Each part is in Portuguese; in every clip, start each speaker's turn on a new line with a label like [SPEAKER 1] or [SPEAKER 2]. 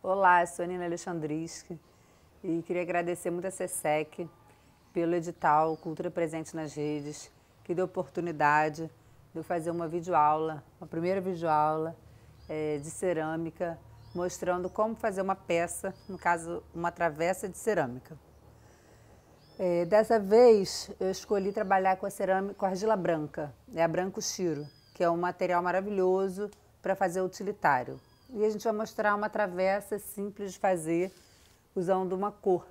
[SPEAKER 1] Olá, eu sou a Nina Alexandriski e queria agradecer muito a SESC pelo edital Cultura Presente nas Redes, que deu oportunidade de eu fazer uma videoaula, uma primeira videoaula de cerâmica, mostrando como fazer uma peça, no caso, uma travessa de cerâmica. Dessa vez, eu escolhi trabalhar com a cerâmica, com a argila branca, a Branco Chiro, que é um material maravilhoso para fazer utilitário. E a gente vai mostrar uma travessa simples de fazer, usando uma cor,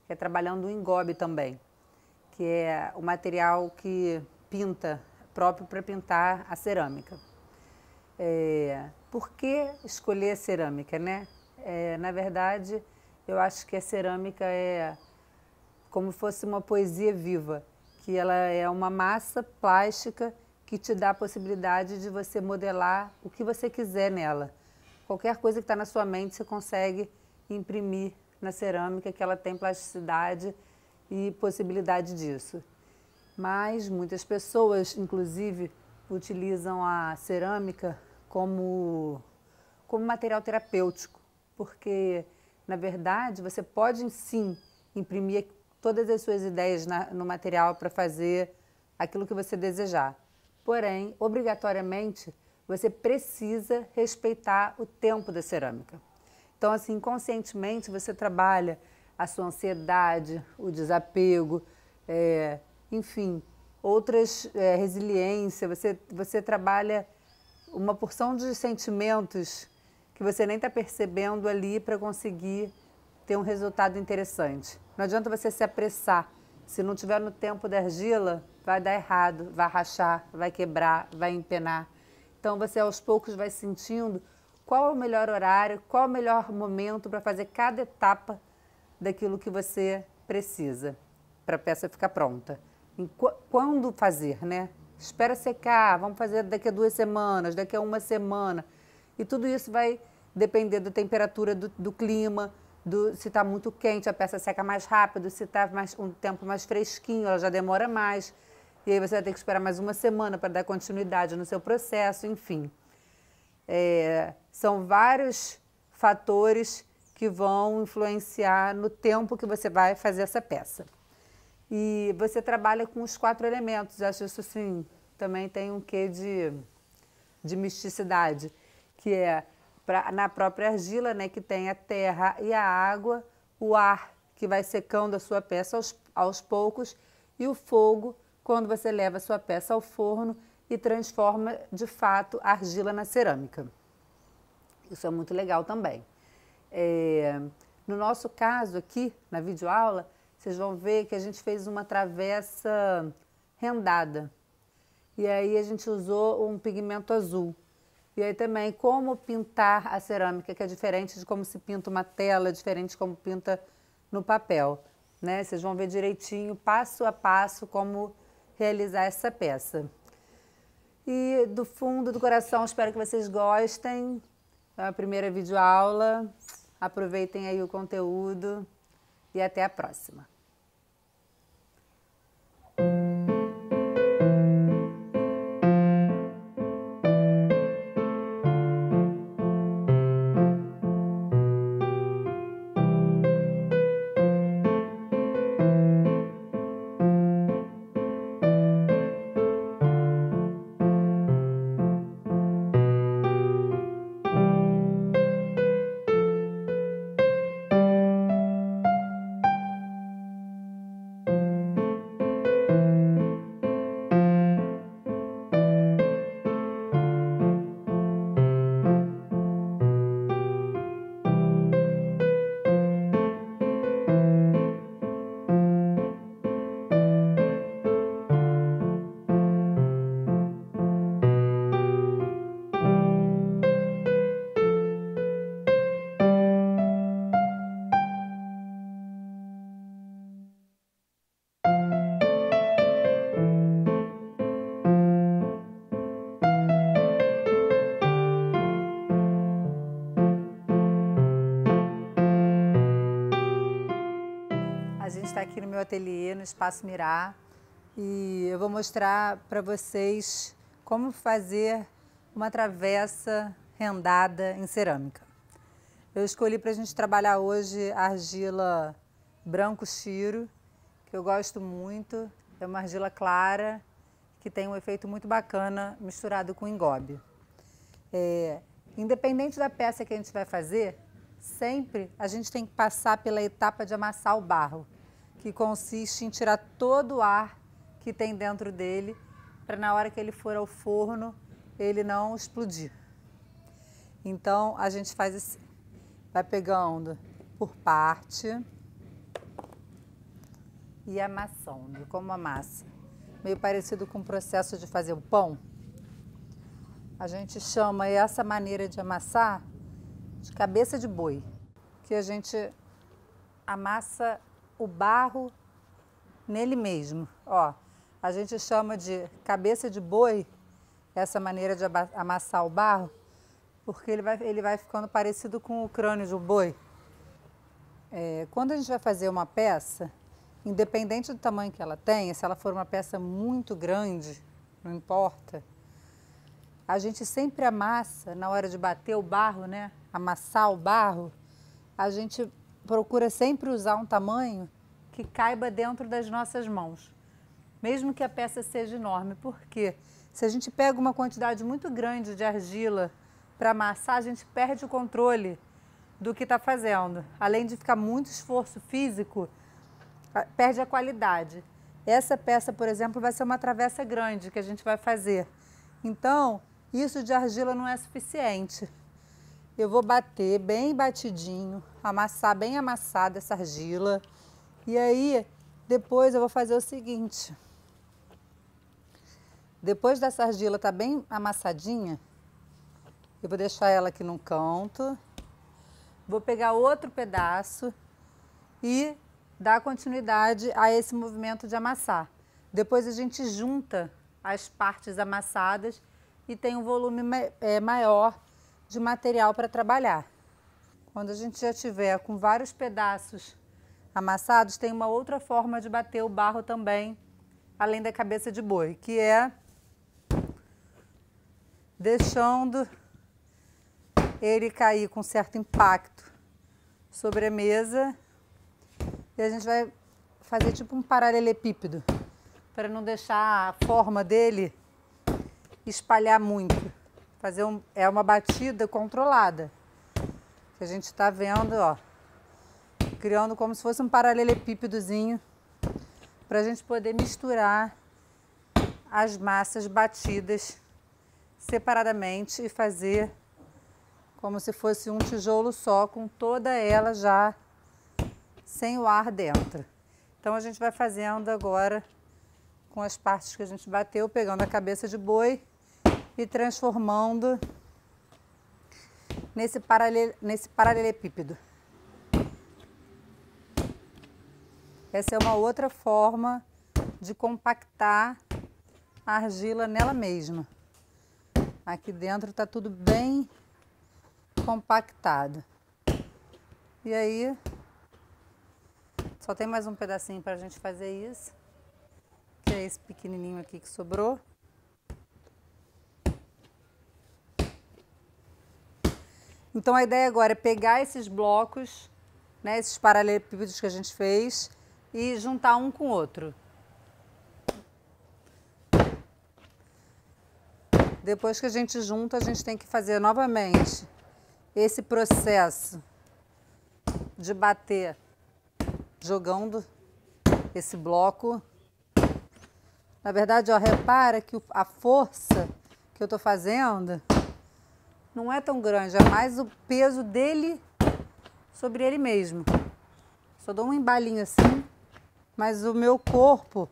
[SPEAKER 1] que é trabalhando o engobe também, que é o material que pinta, próprio para pintar a cerâmica. Por que escolher a cerâmica, né? Na verdade, eu acho que a cerâmica é como se fosse uma poesia viva, que ela é uma massa plástica que te dá a possibilidade de você modelar o que você quiser nela. Qualquer coisa que está na sua mente você consegue imprimir na cerâmica, que ela tem plasticidade e possibilidade disso. Mas muitas pessoas, inclusive, utilizam a cerâmica como material terapêutico, porque, na verdade, você pode sim imprimir todas as suas ideias no material para fazer aquilo que você desejar. Porém, obrigatoriamente, você precisa respeitar o tempo da cerâmica. Então, assim, conscientemente, você trabalha a sua ansiedade, o desapego, enfim, outras, resiliência, você trabalha uma porção de sentimentos que você nem está percebendo ali para conseguir ter um resultado interessante. Não adianta você se apressar. Se não tiver no tempo da argila, vai dar errado, vai rachar, vai quebrar, vai empenar. Então você aos poucos vai sentindo qual é o melhor horário, qual é o melhor momento para fazer cada etapa daquilo que você precisa para a peça ficar pronta. Quando fazer, né? Espera secar, vamos fazer daqui a 2 semanas, daqui a 1 semana. E tudo isso vai depender da temperatura do clima, se está muito quente, a peça seca mais rápido, se está um tempo mais fresquinho, ela já demora mais. E aí você vai ter que esperar mais 1 semana para dar continuidade no seu processo, enfim. São vários fatores que vão influenciar no tempo que você vai fazer essa peça. E você trabalha com os 4 elementos, acho isso assim, também tem um quê de misticidade, que é na própria argila, né, que tem a terra e a água, o ar que vai secando a sua peça aos poucos e o fogo quando você leva a sua peça ao forno e transforma de fato a argila na cerâmica. Isso é muito legal também. No nosso caso aqui, na videoaula, vocês vão ver que a gente fez uma travessa rendada. E aí a gente usou um pigmento azul. E aí também como pintar a cerâmica, que é diferente de como se pinta uma tela, diferente de como pinta no papel, né? Vocês vão ver direitinho, passo a passo, como realizar essa peça. E do fundo do coração, espero que vocês gostem da primeira videoaula. Aproveitem aí o conteúdo e até a próxima. A gente está aqui no meu ateliê, no Espaço Mirá, e eu vou mostrar para vocês como fazer uma travessa rendada em cerâmica. Eu escolhi para a gente trabalhar hoje a argila branco Chiro, que eu gosto muito. É uma argila clara, que tem um efeito muito bacana misturado com engobe. Independente da peça que a gente vai fazer, sempre a gente tem que passar pela etapa de amassar o barro, que consiste em tirar todo o ar que tem dentro dele, para na hora que ele for ao forno, ele não explodir. Então, a gente faz assim, vai pegando por parte e amassando, como a massa. Meio parecido com o processo de fazer o pão. A gente chama essa maneira de amassar de cabeça de boi, que a gente amassa o barro nele mesmo. Ó, a gente chama de cabeça de boi, essa maneira de amassar o barro, porque ele vai ficando parecido com o crânio de um boi. Quando a gente vai fazer uma peça, independente do tamanho que ela tenha, se ela for uma peça muito grande, não importa, a gente sempre amassa, na hora de bater o barro, né? Amassar o barro, a gente procura sempre usar um tamanho que caiba dentro das nossas mãos, mesmo que a peça seja enorme. Porque se a gente pega uma quantidade muito grande de argila para amassar, a gente perde o controle do que está fazendo. Além de ficar muito esforço físico, perde a qualidade. Essa peça, por exemplo, vai ser uma travessa grande que a gente vai fazer. Então, isso de argila não é suficiente. Eu vou bater bem batidinho, amassar bem amassada essa argila. E aí, depois eu vou fazer o seguinte. Depois dessa argila estar bem amassadinha, eu vou deixar ela aqui num canto. Vou pegar outro pedaço e dar continuidade a esse movimento de amassar. Depois a gente junta as partes amassadas e tem um volume maior de material para trabalhar. Quando a gente já tiver com vários pedaços amassados, tem uma outra forma de bater o barro também, além da cabeça de boi, que é deixando ele cair com certo impacto sobre a mesa. E a gente vai fazer tipo um paralelepípedo, para não deixar a forma dele espalhar muito. É uma batida controlada, que a gente está vendo, ó, criando como se fosse um paralelepípedozinho, para a gente poder misturar as massas batidas separadamente e fazer como se fosse um tijolo só, com toda ela já sem o ar dentro. Então a gente vai fazendo agora com as partes que a gente bateu, pegando a cabeça de boi e transformando nesse paralelepípedo. Essa é uma outra forma de compactar a argila nela mesma. Aqui dentro está tudo bem compactado. E aí, só tem mais um pedacinho para a gente fazer isso, que é esse pequenininho aqui que sobrou. Então a ideia agora é pegar esses blocos, né, esses paralelepípedos que a gente fez, e juntar um com o outro. Depois que a gente junta, a gente tem que fazer novamente esse processo de bater, jogando esse bloco. Na verdade, ó, repara que a força que eu tô fazendo não é tão grande, é mais o peso dele sobre ele mesmo. Só dou um embalinho assim, mas o meu corpo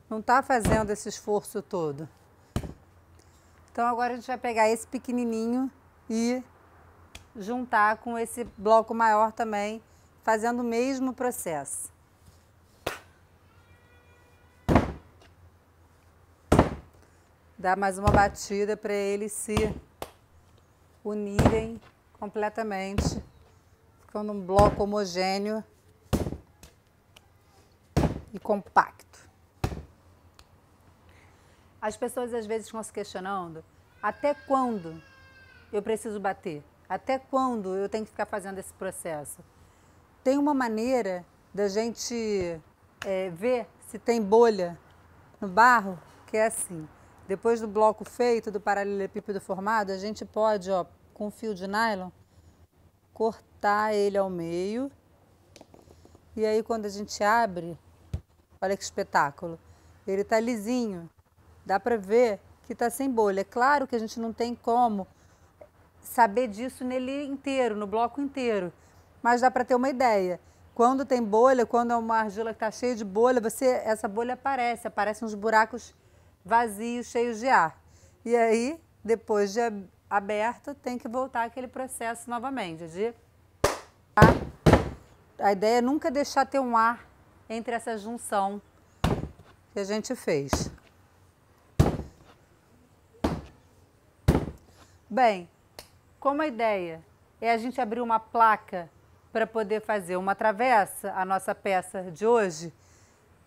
[SPEAKER 1] não tá fazendo esse esforço todo. Então agora a gente vai pegar esse pequenininho e juntar com esse bloco maior também, fazendo o mesmo processo. Dá mais uma batida para eles se unirem completamente, ficando um bloco homogêneo e compacto. As pessoas às vezes estão se questionando, até quando eu preciso bater? Até quando eu tenho que ficar fazendo esse processo? Tem uma maneira da gente ver se tem bolha no barro, que é assim. Depois do bloco feito, do paralelepípedo formado, a gente pode, ó, com fio de nylon, cortar ele ao meio. E aí quando a gente abre, olha que espetáculo, ele tá lisinho. Dá pra ver que tá sem bolha. É claro que a gente não tem como saber disso nele inteiro, no bloco inteiro. Mas dá para ter uma ideia. Quando tem bolha, quando é uma argila que está cheia de bolha, essa bolha aparecem uns buracos vazios, cheios de ar. E aí, depois de aberto, tem que voltar aquele processo novamente. A ideia é nunca deixar ter um ar entre essa junção que a gente fez. Bem, como a ideia é a gente abrir uma placa para poder fazer uma travessa, a nossa peça de hoje,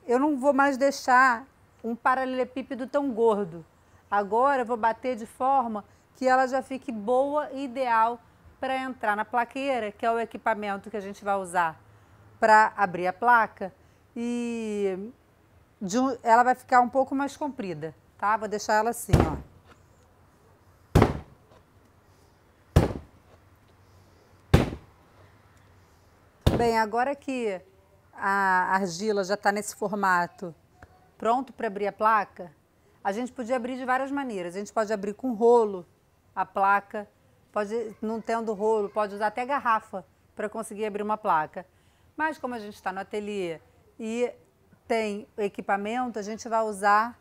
[SPEAKER 1] eu não vou mais deixar um paralelepípedo tão gordo. Agora eu vou bater de forma que ela já fique boa e ideal para entrar na plaqueira, que é o equipamento que a gente vai usar para abrir a placa, e ela vai ficar um pouco mais comprida, tá? Vou deixar ela assim, ó. Bem, agora que a argila já está nesse formato, pronto para abrir a placa, a gente podia abrir de várias maneiras. A gente pode abrir com rolo a placa, pode, não tendo rolo, pode usar até garrafa para conseguir abrir uma placa. Mas como a gente está no ateliê e tem o equipamento, a gente vai usar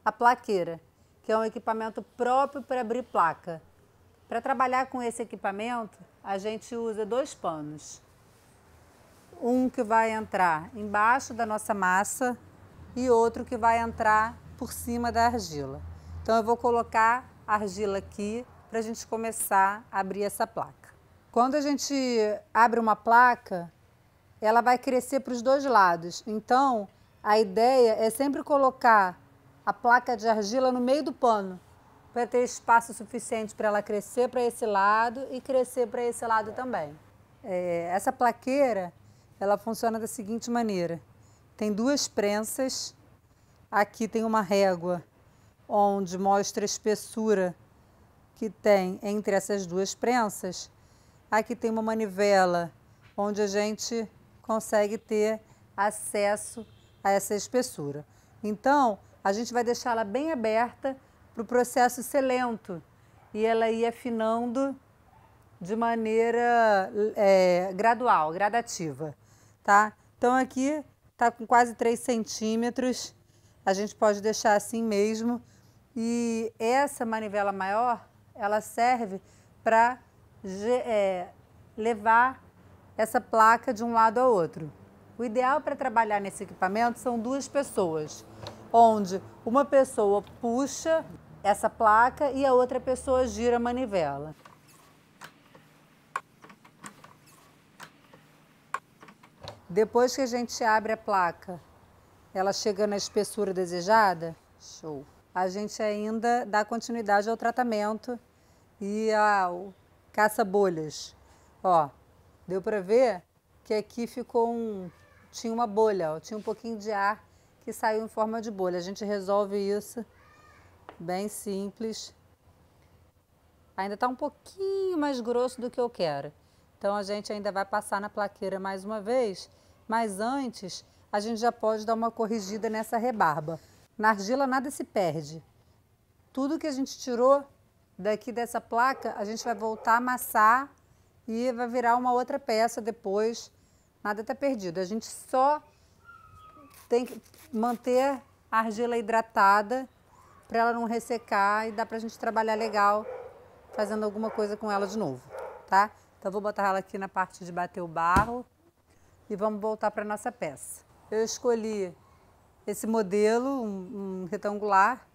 [SPEAKER 1] a plaqueira, que é um equipamento próprio para abrir placa. Para trabalhar com esse equipamento, a gente usa 2 panos. Um que vai entrar embaixo da nossa massa e outro que vai entrar por cima da argila. Então eu vou colocar a argila aqui para a gente começar a abrir essa placa. Quando a gente abre uma placa, ela vai crescer para os 2 lados. Então a ideia é sempre colocar a placa de argila no meio do pano, para ter espaço suficiente para ela crescer para esse lado e crescer para esse lado também. Essa plaqueira, ela funciona da seguinte maneira. Tem 2 prensas, aqui tem uma régua onde mostra a espessura que tem entre essas 2 prensas. Aqui tem uma manivela onde a gente consegue ter acesso a essa espessura. Então, a gente vai deixá-la bem aberta para o processo ser lento e ela ir afinando de maneira gradual, gradativa. Tá? Então aqui está com quase 3 centímetros, a gente pode deixar assim mesmo. E essa manivela maior, ela serve para levar essa placa de um lado ao outro. O ideal para trabalhar nesse equipamento são 2 pessoas, onde uma pessoa puxa essa placa e a outra pessoa gira a manivela. Depois que a gente abre a placa, ela chega na espessura desejada, show. A gente ainda dá continuidade ao tratamento e ao caça-bolhas. Ó, deu para ver que aqui ficou tinha uma bolha, ó, tinha um pouquinho de ar que saiu em forma de bolha. A gente resolve isso, bem simples. Ainda está um pouquinho mais grosso do que eu quero. Então a gente ainda vai passar na plaqueira mais uma vez, mas antes a gente já pode dar uma corrigida nessa rebarba. Na argila nada se perde. Tudo que a gente tirou daqui dessa placa, a gente vai voltar a amassar e vai virar uma outra peça depois. Nada está perdido. A gente só tem que manter a argila hidratada para ela não ressecar e dá para a gente trabalhar legal fazendo alguma coisa com ela de novo, tá? Então, vou botar ela aqui na parte de bater o barro e vamos voltar para a nossa peça. Eu escolhi esse modelo, um retangular,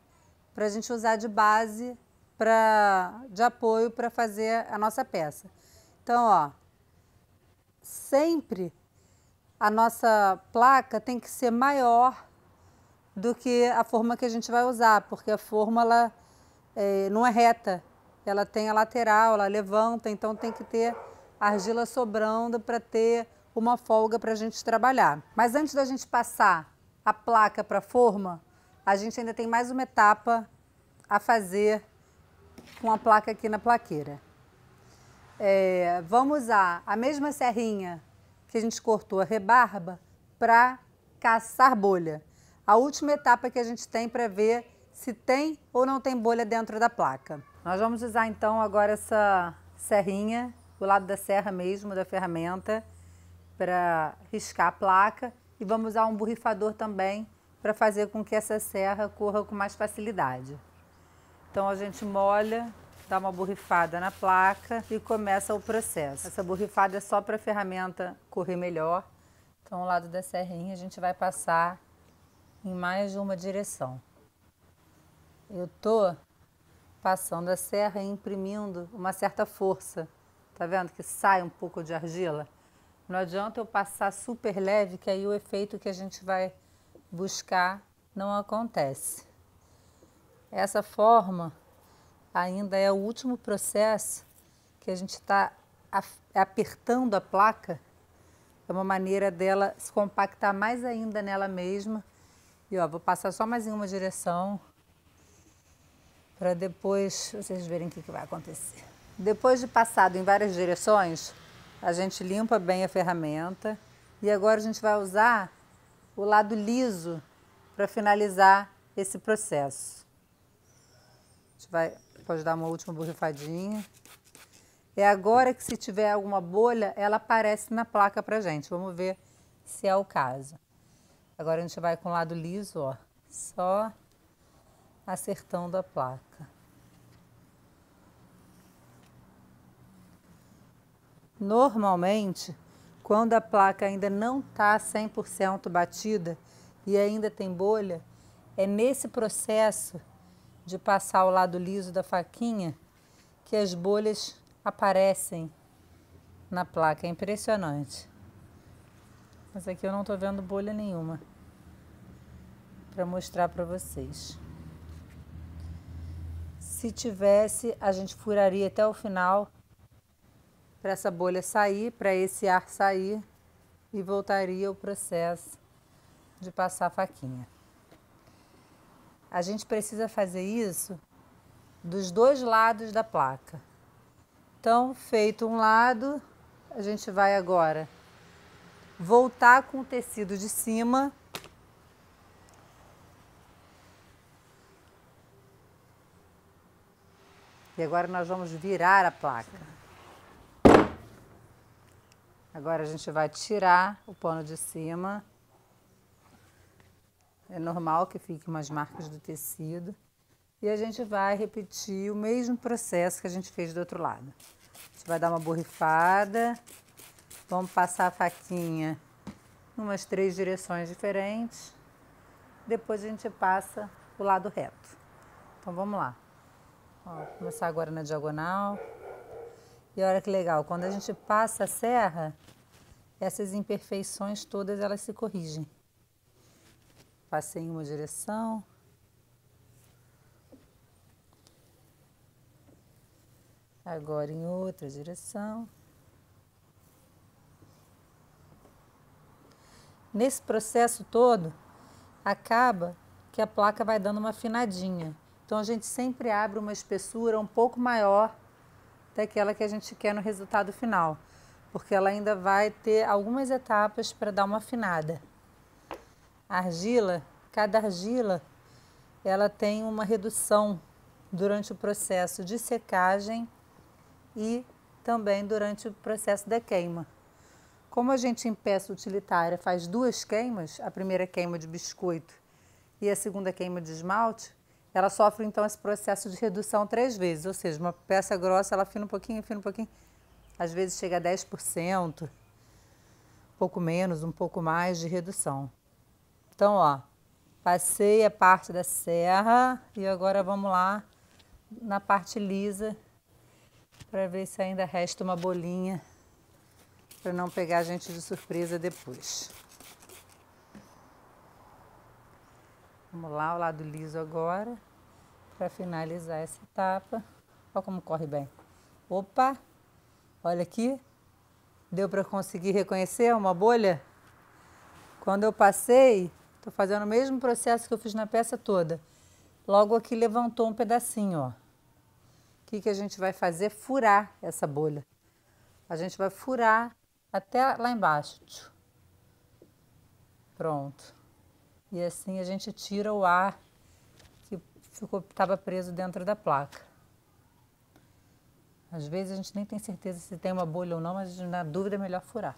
[SPEAKER 1] para a gente usar de base, de apoio para fazer a nossa peça. Então, ó, sempre a nossa placa tem que ser maior do que a forma que a gente vai usar, porque a forma ela, não é reta, ela tem a lateral, ela levanta, então tem que ter argila sobrando para ter uma folga para a gente trabalhar. Mas antes da gente passar a placa para a forma, a gente ainda tem mais uma etapa a fazer com a placa aqui na plaqueira. Vamos usar a mesma serrinha que a gente cortou a rebarba para caçar bolha. A última etapa que a gente tem para ver se tem ou não tem bolha dentro da placa. Nós vamos usar então agora essa serrinha, do lado da serra mesmo, da ferramenta, para riscar a placa, e vamos usar um borrifador também para fazer com que essa serra corra com mais facilidade. Então a gente molha, dá uma borrifada na placa e começa o processo. Essa borrifada é só para a ferramenta correr melhor. Então, ao lado da serrinha, a gente vai passar em mais de uma direção. Eu tô passando a serra e imprimindo uma certa força. Tá vendo que sai um pouco de argila? Não adianta eu passar super leve, que aí o efeito que a gente vai buscar não acontece. Essa forma ainda é o último processo que a gente está apertando a placa. É uma maneira dela se compactar mais ainda nela mesma. E ó, vou passar só mais em uma direção para depois vocês verem o que vai acontecer. Depois de passado em várias direções, a gente limpa bem a ferramenta e agora a gente vai usar o lado liso para finalizar esse processo. A gente pode dar uma última borrifadinha. É agora que, se tiver alguma bolha, ela aparece na placa pra gente. Vamos ver se é o caso. Agora a gente vai com o lado liso, ó, só acertando a placa. Normalmente, quando a placa ainda não está 100% batida e ainda tem bolha, é nesse processo de passar o lado liso da faquinha que as bolhas aparecem na placa. É impressionante. Mas aqui eu não estou vendo bolha nenhuma para mostrar para vocês. Se tivesse, a gente furaria até o final para essa bolha sair, para esse ar sair, e voltaria o processo de passar a faquinha. A gente precisa fazer isso dos dois lados da placa. Então, feito um lado, a gente vai agora voltar com o tecido de cima e agora nós vamos virar a placa. Agora a gente vai tirar o pano de cima. É normal que fiquem umas marcas do tecido. E a gente vai repetir o mesmo processo que a gente fez do outro lado. A gente vai dar uma borrifada. Vamos passar a faquinha em umas 3 direções diferentes. Depois a gente passa o lado reto. Então vamos lá. Ó, vou começar agora na diagonal. E olha que legal, quando a gente passa a serra, essas imperfeições todas elas se corrigem. Passei em uma direção. Agora em outra direção. Nesse processo todo, acaba que a placa vai dando uma afinadinha. Então a gente sempre abre uma espessura um pouco maior daquela que a gente quer no resultado final, porque ela ainda vai ter algumas etapas para dar uma afinada. A argila, cada argila, ela tem uma redução durante o processo de secagem e também durante o processo da queima. Como a gente em peça utilitária faz 2 queimas, a primeira queima de biscoito e a segunda queima de esmalte, ela sofre então esse processo de redução 3 vezes, ou seja, uma peça grossa ela afina um pouquinho, às vezes chega a 10%, um pouco menos, um pouco mais de redução. Então, ó, passei a parte da serra e agora vamos lá na parte lisa para ver se ainda resta uma bolinha para não pegar a gente de surpresa depois. Vamos lá, o lado liso agora, para finalizar essa etapa. Olha como corre bem. Opa, olha aqui. Deu para conseguir reconhecer uma bolha? Quando eu passei, estou fazendo o mesmo processo que eu fiz na peça toda. Logo aqui levantou um pedacinho, ó. O que a gente vai fazer? Furar essa bolha. A gente vai furar até lá embaixo. Pronto. E assim a gente tira o ar que estava preso dentro da placa. Às vezes a gente nem tem certeza se tem uma bolha ou não, mas na dúvida é melhor furar.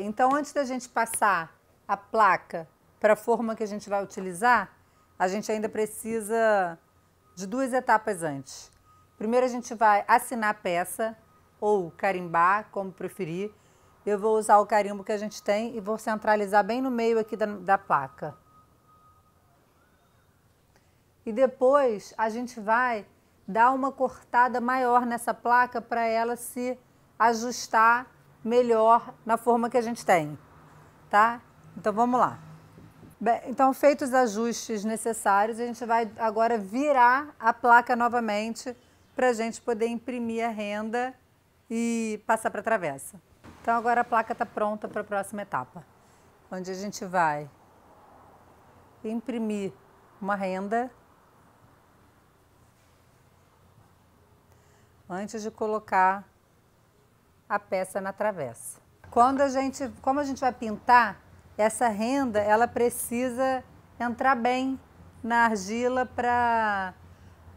[SPEAKER 1] Então, antes da gente passar a placa para a forma que a gente vai utilizar, a gente ainda precisa de 2 etapas antes. Primeiro a gente vai assinar a peça, ou carimbar, como preferir. Eu vou usar o carimbo que a gente tem e vou centralizar bem no meio aqui da placa. E depois a gente vai dar uma cortada maior nessa placa para ela se ajustar melhor na forma que a gente tem, tá? Então vamos lá. Bem, então, feitos os ajustes necessários, a gente vai agora virar a placa novamente para a gente poder imprimir a renda e passar para a travessa. Então agora a placa está pronta para a próxima etapa, onde a gente vai imprimir uma renda antes de colocar a peça na travessa. Como a gente vai pintar, essa renda ela precisa entrar bem na argila para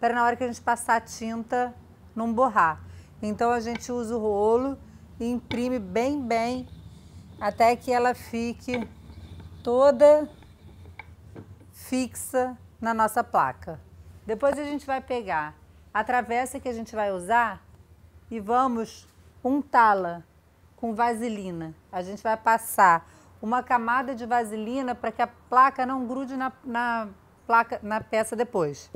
[SPEAKER 1] na hora que a gente passar a tinta não borrar. Então a gente usa o rolo e imprime bem até que ela fique toda fixa na nossa placa. Depois a gente vai pegar a travessa que a gente vai usar e vamos untá-la com vaselina. A gente vai passar uma camada de vaselina para que a placa não grude na peça depois,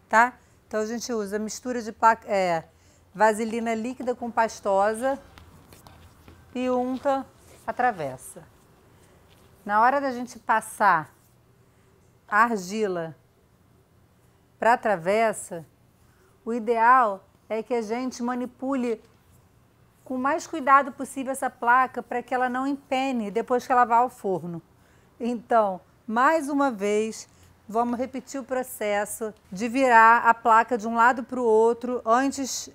[SPEAKER 1] tá? Então a gente usa mistura de vaselina líquida com pastosa e unta a travessa. Na hora da gente passar a argila para a travessa, o ideal é que a gente manipule com o mais cuidado possível essa placa para que ela não empene depois que ela vá ao forno. Então, mais uma vez, vamos repetir o processo de virar a placa de um lado para o outro antes,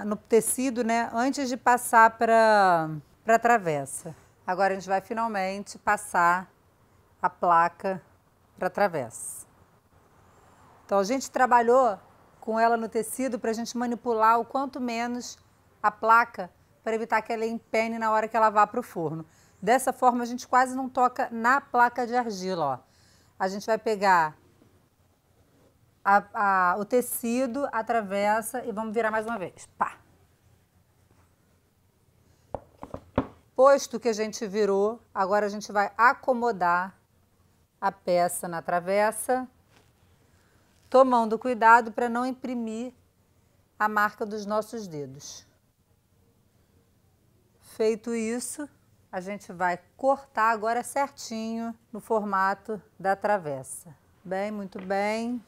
[SPEAKER 1] no tecido, né, antes de passar para a travessa. Agora a gente vai finalmente passar a placa para a travessa. Então a gente trabalhou com ela no tecido para a gente manipular o quanto menos a placa para evitar que ela empene na hora que ela vá para o forno. Dessa forma a gente quase não toca na placa de argila, ó. A gente vai pegar o tecido, a travessa e vamos virar mais uma vez. Pá! Posto que a gente virou, agora a gente vai acomodar a peça na travessa, tomando cuidado para não imprimir a marca dos nossos dedos. Feito isso, a gente vai cortar agora certinho no formato da travessa. Bem, muito bem.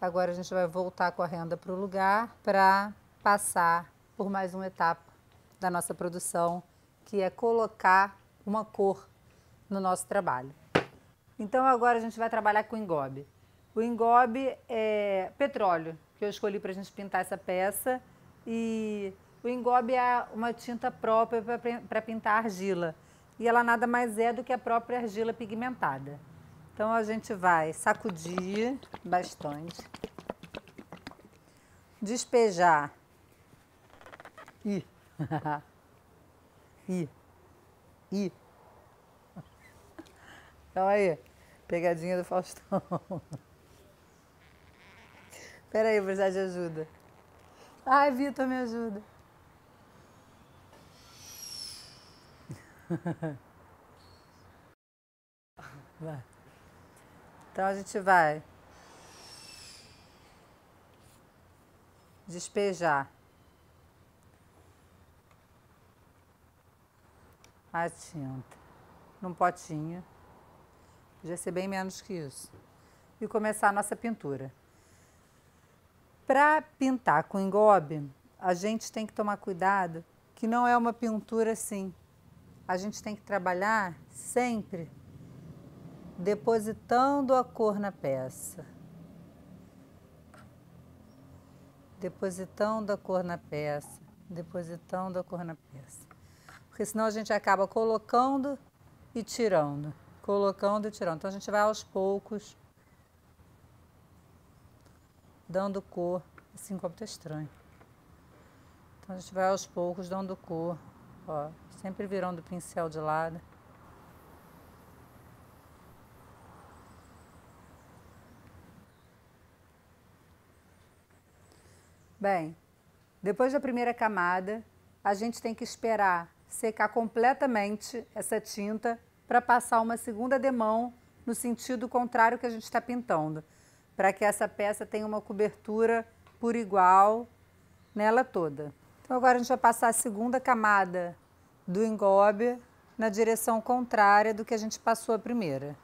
[SPEAKER 1] Agora a gente vai voltar com a renda para o lugar para passar por mais uma etapa da nossa produção, que é colocar uma cor no nosso trabalho. Então agora a gente vai trabalhar com engobe. O engobe é petróleo, que eu escolhi para a gente pintar essa peça, e o engobe é uma tinta própria para pintar argila. E ela nada mais é do que a própria argila pigmentada. Então a gente vai sacudir bastante, despejar. Ih. Ih. Então aí, pegadinha do Faustão. Espera aí, vou precisar de ajuda. Ai, Vitor, me ajuda. Vai. Então a gente vai despejar a tinta num potinho, podia ser bem menos que isso, e começar a nossa pintura. Para pintar com engobe, a gente tem que tomar cuidado que não é uma pintura assim. A gente tem que trabalhar sempre depositando a cor na peça. Depositando a cor na peça. Depositando a cor na peça. Porque senão a gente acaba colocando e tirando. Colocando e tirando. Então a gente vai aos poucos dando cor. Esse engobe tá estranho. Então a gente vai aos poucos dando cor. Ó, sempre virando o pincel de lado. Bem, depois da primeira camada, a gente tem que esperar secar completamente essa tinta para passar uma segunda demão no sentido contrário que a gente está pintando, para que essa peça tenha uma cobertura por igual nela toda. Então agora a gente vai passar a segunda camada do engobe na direção contrária do que a gente passou a primeira.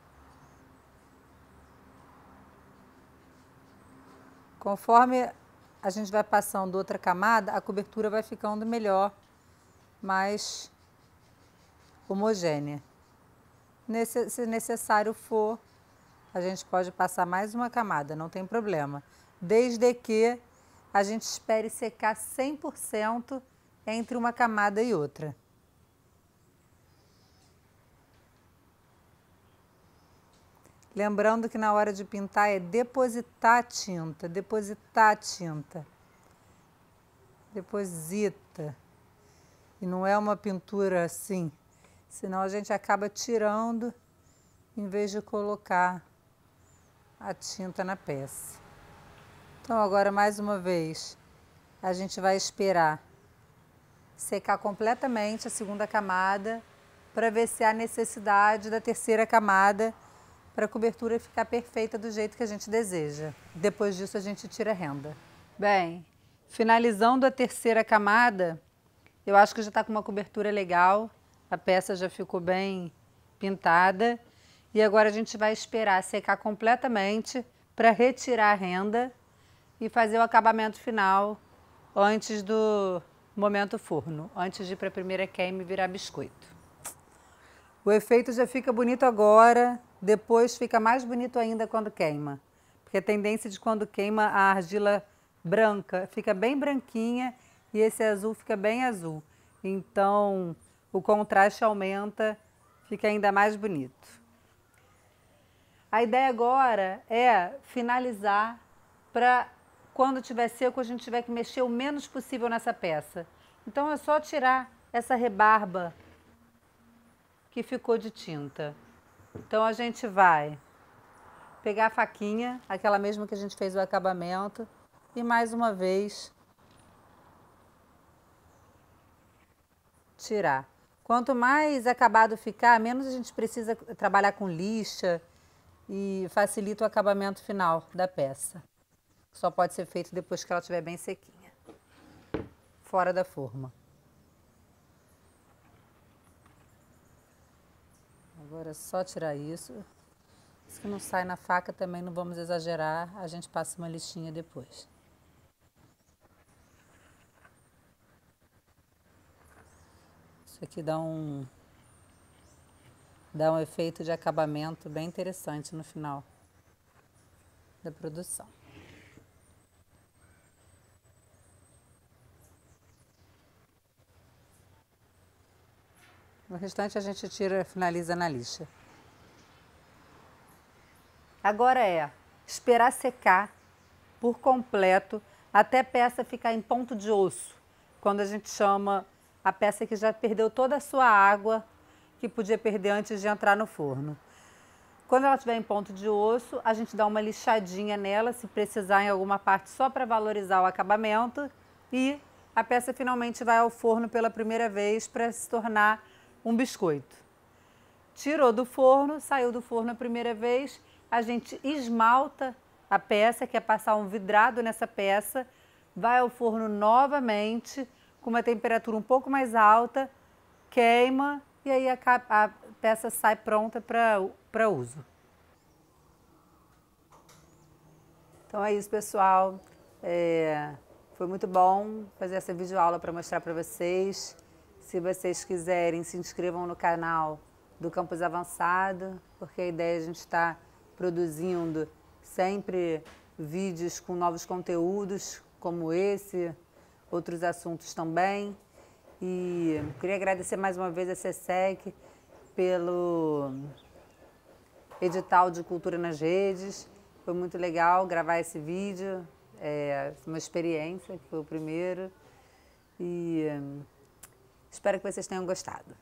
[SPEAKER 1] Conforme a gente vai passando outra camada, a cobertura vai ficando melhor, mais homogênea. Se necessário for, a gente pode passar mais uma camada, não tem problema. Desde que a gente espere secar 100% entre uma camada e outra. Lembrando que na hora de pintar é depositar a tinta, depositar a tinta. Deposita. E não é uma pintura assim, senão a gente acaba tirando em vez de colocar a tinta na peça. Então agora mais uma vez, a gente vai esperar secar completamente a segunda camada para ver se há necessidade da terceira camada para a cobertura ficar perfeita do jeito que a gente deseja. Depois disso a gente tira a renda. Bem, finalizando a terceira camada, eu acho que já está com uma cobertura legal, a peça já ficou bem pintada e agora a gente vai esperar secar completamente para retirar a renda e fazer o acabamento final antes do momento forno, antes de ir para a primeira queima e virar biscoito. O efeito já fica bonito agora, depois fica mais bonito ainda quando queima. Porque a tendência de quando queima a argila branca fica bem branquinha e esse azul fica bem azul. Então o contraste aumenta, fica ainda mais bonito. A ideia agora é finalizar para quando tiver seco a gente tiver que mexer o menos possível nessa peça. Então é só tirar essa rebarba que ficou de tinta. Então a gente vai pegar a faquinha, aquela mesma que a gente fez o acabamento, e mais uma vez tirar. Quanto mais acabado ficar, menos a gente precisa trabalhar com lixa e facilita o acabamento final da peça. Só pode ser feito depois que ela estiver bem sequinha, fora da forma. Agora é só tirar isso. Se não sai na faca também não vamos exagerar, a gente passa uma lixinha depois. Isso aqui dá um efeito de acabamento bem interessante no final da produção. O restante a gente tira, finaliza na lixa. Agora é esperar secar por completo até a peça ficar em ponto de osso, quando a gente chama a peça que já perdeu toda a sua água que podia perder antes de entrar no forno. Quando ela estiver em ponto de osso, a gente dá uma lixadinha nela, se precisar em alguma parte só para valorizar o acabamento, e a peça finalmente vai ao forno pela primeira vez para se tornar um biscoito. Tirou do forno, saiu do forno a primeira vez, a gente esmalta a peça, que é passar um vidrado nessa peça, vai ao forno novamente, com uma temperatura um pouco mais alta, queima e aí a peça sai pronta para uso. Então é isso, pessoal. Foi muito bom fazer essa videoaula para mostrar para vocês. Se vocês quiserem, se inscrevam no canal do Campus Avançado, porque a ideia é a gente estar produzindo sempre vídeos com novos conteúdos, como esse, outros assuntos também. E queria agradecer mais uma vez a CESEC pelo edital de Cultura nas Redes. Foi muito legal gravar esse vídeo, uma experiência, que foi o primeiro. E espero que vocês tenham gostado.